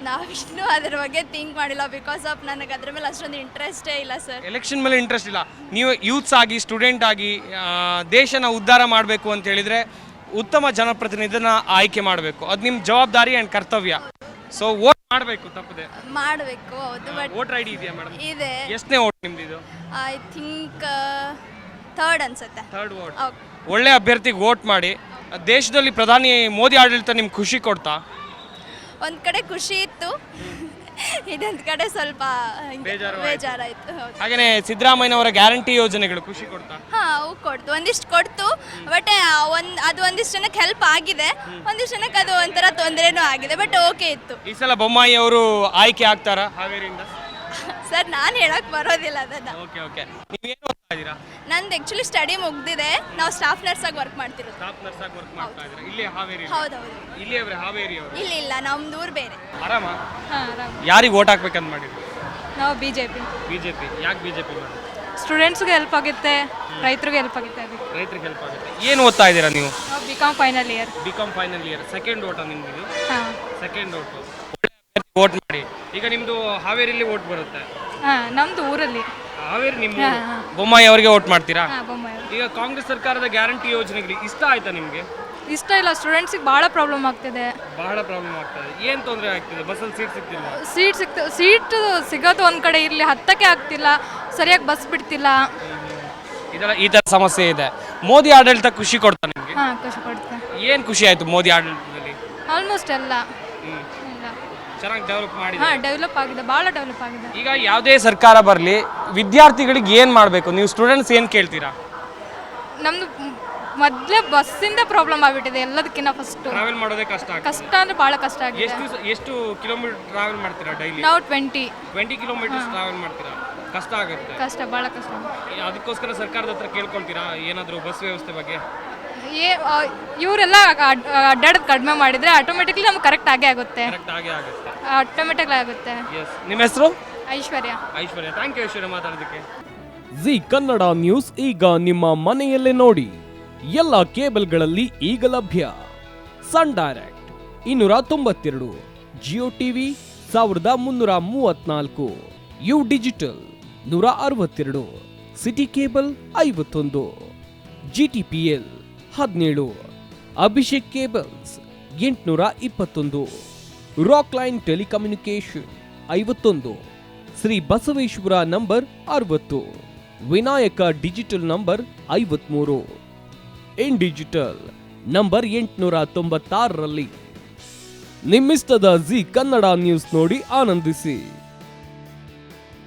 ನಾವಿನ್ನೂ ಅದ್ರ ಬಗ್ಗೆ ಥಿಂಕ್ ಮಾಡಿಲ್ಲ ಬಿಕಾಸ್ ಆಫ್ ನನಗೆ ಅದ್ರ ಮೇಲೆ ಅಷ್ಟೊಂದು ಇಂಟ್ರೆಸ್ಟೇ ಇಲ್ಲ ಸರ್. ಎಲೆಕ್ಷನ್ ಮೇಲೆ ಇಂಟ್ರೆಸ್ಟ್ ಇಲ್ಲ. ನೀವು ಯೂತ್ಸ್ ಆಗಿ ಸ್ಟೂಡೆಂಟ್ ಆಗಿ ದೇಶನ ಉದ್ಧಾರ ಮಾಡಬೇಕು ಅಂತ ಹೇಳಿದರೆ ಉತ್ತಮ ಜನಪ್ರತಿನಿಧಿನ ಆಯ್ಕೆ ಮಾಡಬೇಕು. ಅದು ನಿಮ್ಮ ಜವಾಬ್ದಾರಿ ಆ್ಯಂಡ್ ಕರ್ತವ್ಯ. ಸೊ ವೋಟ್ ಮಾಡಬೇಕು ತಪ್ಪದೆ. ಮಾಡಬೇಕು ಹೌದು. ಬಟ್ ವೋಟರ್ ಐ ಡಿ ಇದೆಯಾ ಮೇಡಮ್? ಇದೆ. ಎಷ್ಟನೇ ವೋಟ್ ನಿಮ್ದು ಇದು? ಐ ಥಿಂಕ್ ಥರ್ಡ್ ಅನ್ಸುತ್ತೆ. Third vote. ಒಳ್ಳೆ ಅಭ್ಯರ್ಥಿಗೆ ವೋಟ್ ಮಾಡಿ. ದೇಶದಲ್ಲಿ ಪ್ರಧಾನಿ ಮೋದಿ ಆಡಳಿತ ನಿಮ್ಗೆ ಖುಷಿ ಕೊಡ್ತಾ? ಒಂದು ಕಡೆ ಖುಷಿ ಇತ್ತು, ಇದೊಂದು ಕಡೆ ಸ್ವಲ್ಪ ಬೇಜಾರಾಯಿತು. ಹಾಗೆಯೇ ಸಿದ್ದರಾಮಯ್ಯನವರ ಗ್ಯಾರಂಟಿ ಯೋಜನೆಗಳು ಖುಷಿ ಕೊಡ್ತಾ? ಹಾಂ, ಅವು ಕೊಡ್ತು, ಒಂದಿಷ್ಟು ಕೊಡ್ತು. ಬಟ್ ಅದು ಒಂದಿಷ್ಟು ಜನಕ್ಕೆ ಹೆಲ್ಪ್ ಆಗಿದೆ, ಒಂದಿಷ್ಟು ಜನಕ್ಕೆ ಅದು ಒಂಥರ ತೊಂದರೆನೂ ಆಗಿದೆ. ಬಟ್ ಓಕೆ ಇತ್ತು. ಈ ಸಲ ಬೊಮ್ಮಾಯಿ ಅವರು ಆಯ್ಕೆ ಆಗ್ತಾರಾ ಹಾವೇರಿಯಿಂದ? ಸರ್ ನಾನು ಹೇಳಕ್ ಬರೋದಿಲ್ಲ ಅದನ್ನ. Okay okay. ನೀವೇನು ಓದ್ತಾ ಇದ್ದೀರಾ? ನಂದು ಆ್ಯಕ್ಚುಲಿ ಸ್ಟಡಿ ಮುಗ್ದಿದೆ. ನಾವು ಸ್ಟಾಫ್ ನರ್ಸಾಗಿ ವರ್ಕ್ ಮಾಡ್ತಿರೋದು. ಸ್ಟಾಫ್ ನರ್ಸಾಗಿ ವರ್ಕ್ ಮಾಡ್ತಾ ಇದ್ದೀರಾ ಇಲ್ಲಿ ಹಾವೇರಿ? ಹೌದೌದು. ಇಲ್ಲಿ ಅವರೇ ಹಾವೇರಿ ಅವರು? ಇಲ್ಲ ನಮ್ದು ಊರು ಬೇರೆ. ಆರಾಮ? ಹಾಂ ಆರಾಮ್. ಯಾರಿಗೆ ವೋಟ್ ಹಾಕ್ಬೇಕಂತ ಮಾಡಿದ್ರಿ? ನಾವು ಬಿಜೆಪಿ. ಬಿಜೆಪಿ. ಯಾಕೆ ಬಿಜೆಪಿ ಮಾಡಿ? ಸ್ಟೂಡೆಂಟ್ಸ್ಗೆ ಹೆಲ್ಪ್ ಆಗುತ್ತೆ, ರೈತರಿಗೆ ಹೆಲ್ಪ್ ಆಗುತ್ತೆ. ಅದಕ್ಕೆ ರೈತರಿಗೆ ಹೆಲ್ಪ್ ಆಗುತ್ತೆ. ಏನು ಓದ್ತಾ ಇದ್ದೀರಾ ನೀವು? ನಾವು BCom final year. BCom final year. Second ಓಟಾ ನಿಮ್ದು? ಹಾಂ ಸೆಕೆಂಡ್ ಓಟು. ವೋಟ್ ಮಾಡಿ. ಈಗ ನಿಮ್ಮದು ಹಾವೇರಿಲಿ ವೋಟ್ ಬರುತ್ತೆ? ಹಾಂ, ನಮ್ಮದು ಊರಲ್ಲಿ ಹಾವೇರಿ. ನಿಮ್ಮ ಬೊಮ್ಮಾಯಿ ಅವರಿಗೆ ವೋಟ್ ಮಾಡ್ತೀರಾ? ಹಾಂ, ಬೊಮ್ಮಾಯಿ. ಈಗ ಕಾಂಗ್ರೆಸ್ ಸರ್ಕಾರದ ಗ್ಯಾರಂಟಿ ಯೋಜನೆಗಳು ಇಷ್ಟ ಆಯ್ತಾ ನಿಮಗೆ? ಇಷ್ಟ ಇಲ್ಲ. ಸ್ಟೂಡೆಂಟ್ಸಿಗೆ ಭಾಳ ಪ್ರಾಬ್ಲಮ್ ಆಗ್ತಿದೆ. ಬಹಳ ಪ್ರಾಬ್ಲಮ್ ಆಗ್ತದೆ. ಏನು ತೊಂದರೆ ಆಗ್ತಿದೆ? ಬಸ್ಸಲ್ಲಿ ಸೀಟ್ ಸಿಗ್ತಿಲ್ಲ? ಸೀಟ್ ಸಿಗೋದು ಒಂದು ಕಡೆ ಇರಲಿ, ಹತ್ತಕ್ಕೆ ಆಗ್ತಿಲ್ಲ, ಸರಿಯಾಗಿ ಬಸ್ ಬಿಡ್ತಿಲ್ಲ. ಈ ಥರ ಸಮಸ್ಯೆ ಇದೆ. ಮೋದಿ ಆಡಳಿತ ಖುಷಿ ಕೊಡ್ತಾ ನಿಮಗೆ? ಹಾಂ, ಖುಷಿ ಪಡ್ತೆ. ಏನು ಖುಷಿ ಆಯಿತು ಮೋದಿ ಆಡಳಿತದಲ್ಲಿ? ಆಲ್ಮೋಸ್ಟ್ ಎಲ್ಲ ಇಲ್ಲ. ಚೆನ್ನಾಗಿ ಡೆವಲಪ್ ಮಾಡಿ. ಹಾಂ, ಡೆವಲಪ್ ಆಗಿದೆ, ಭಾಳ ಡೆವಲಪ್ ಆಗಿದೆ. ಈಗ ಯಾವುದೇ ಸರ್ಕಾರ ಬರಲಿ, ವಿದ್ಯಾರ್ಥಿಗಳಿಗೆ ಏನು ಮಾಡಬೇಕು? ನೀವು ಸ್ಟೂಡೆಂಟ್ಸ್ ಏನು ಕೇಳ್ತೀರಾ? ನಮ್ಮದು ಮೊದಲೇ ಬಸ್ಸಿಂದ ಪ್ರಾಬ್ಲಮ್ ಆಗಿಬಿಟ್ಟಿದೆ ಎಲ್ಲದಕ್ಕಿಂತ ಫಸ್ಟು. ಟ್ರಾವೆಲ್ ಮಾಡೋದೇ ಕಷ್ಟ ಆಗ್ತದೆ. ಕಷ್ಟ ಅಂದರೆ ಭಾಳ ಕಷ್ಟ ಆಗಿದೆ. ಎಷ್ಟು ಕಿಲೋಮೀಟರ್ ಟ್ರಾವೆಲ್ ಮಾಡ್ತೀರಾ ಡೈಲಿ? ನಾವು 20 ಕಿಲೋಮೀಟರ್ಸ್ ಟ್ರಾವೆಲ್ ಮಾಡ್ತೀರಾ? ಕಷ್ಟ ಆಗುತ್ತೆ. ಕಷ್ಟ, ಭಾಳ ಕಷ್ಟ. ಅದಕ್ಕೋಸ್ಕರ ಸರ್ಕಾರದ ಹತ್ರ ಕೇಳ್ಕೊಳ್ತೀರಾ ಏನಾದರೂ ಬಸ್ ವ್ಯವಸ್ಥೆ ಬಗ್ಗೆ? ಇವರೆಲ್ಲ ಅಡ್ಡಾಡೋದು ಕಡಿಮೆ ಮಾಡಿದರೆ ಆಟೋಮೆಟಿಕ್ಲಿ ನಮ್ಗೆ ಕರೆಕ್ಟ್ ಆಗೇ ಆಗುತ್ತೆ. ಕರೆಕ್ಟ್ ಆಗೇ ಆಗುತ್ತೆ. ಆಟೋಮೆಟಿಕ್ಲಿ ಆಗುತ್ತೆ. ನಿಮ್ಮ ಹೆಸರು? ಐಶ್ವರ್ಯ. ಐಶ್ವರ್ಯ. ಥ್ಯಾಂಕ್ ಯು ಐಶ್ವರ್ಯ ಮಾತಾಡೋದಕ್ಕೆ. ಜಿ ಕನ್ನಡ ನ್ಯೂಸ್ ಈಗ ನಿಮ್ಮ ಮನೆಯಲ್ಲೇ ನೋಡಿ. ಎಲ್ಲ ಕೇಬಲ್ಗಳಲ್ಲಿ ಈಗ ಲಭ್ಯ. Sun Direct 292, Jio TV 1334, U digital 162, city cable 51, GTPL 17, Abhishek cables 821, rock line telecommunication 51, Shri Basaveshwara number 60, Vinayaka digital number 53, in digital number 896ರಲ್ಲಿ. ನಿಮ್ಮಿಸ್ತದ ಜಿ ಕನ್ನಡ ನ್ಯೂಸ್ ನೋಡಿ ಆನಂದಿಸಿ.